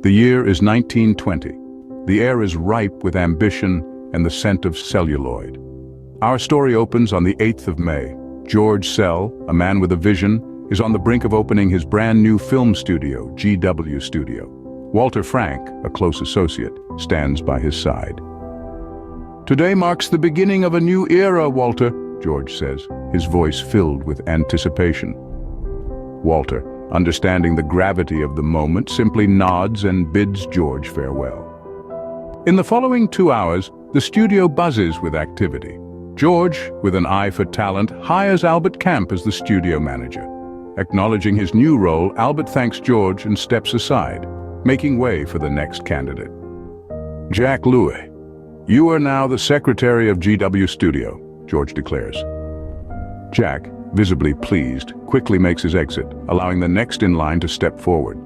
The year is 1920. The air is ripe with ambition and the scent of celluloid. Our story opens on the 8th of May. George Sell, a man with a vision, is on the brink of opening his brand new film studio, GW Studio. Walter Frank, a close associate, stands by his side. "Today marks the beginning of a new era, Walter," George says, his voice filled with anticipation. Walter, understanding the gravity of the moment, simply nods and bids George farewell. In the following 2 hours, the studio buzzes with activity. George, with an eye for talent, hires Albert Camp as the studio manager. Acknowledging his new role, Albert thanks George and steps aside, making way for the next candidate. "Jack Louis, you are now the secretary of GW Studio," George declares. Jack, visibly pleased, quickly makes his exit, allowing the next in line to step forward.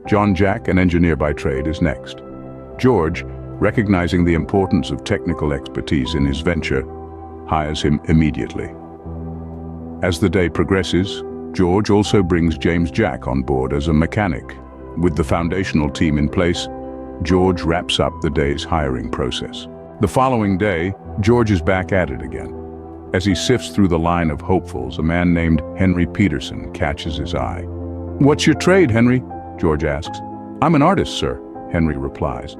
John Jack, an engineer by trade, is next. George, recognizing the importance of technical expertise in his venture, hires him immediately. As the day progresses, George also brings James Jack on board as a mechanic. With the foundational team in place, George wraps up the day's hiring process. The following day, George is back at it again. As he sifts through the line of hopefuls, a man named Henry Peterson catches his eye. "What's your trade, Henry?" George asks. "I'm an artist, sir," Henry replies.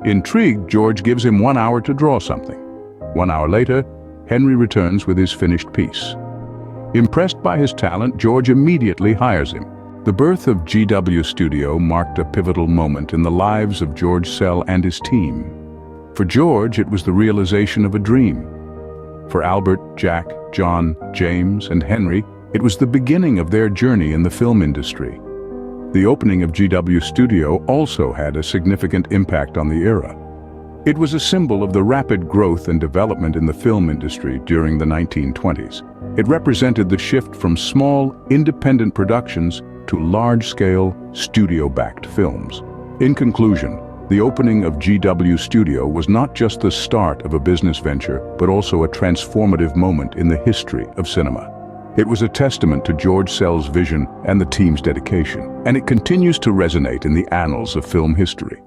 Intrigued, George gives him 1 hour to draw something. 1 hour later, Henry returns with his finished piece. Impressed by his talent, George immediately hires him. The birth of GW Studio marked a pivotal moment in the lives of George Sell and his team. For George, it was the realization of a dream. For Albert, Jack, John, James, and Henry, it was the beginning of their journey in the film industry. The opening of GW Studio also had a significant impact on the era. It was a symbol of the rapid growth and development in the film industry during the 1920s. It represented the shift from small, independent productions to large-scale, studio-backed films. In conclusion, the opening of GW Studio was not just the start of a business venture, but also a transformative moment in the history of cinema. It was a testament to George Sell's vision and the team's dedication, and it continues to resonate in the annals of film history.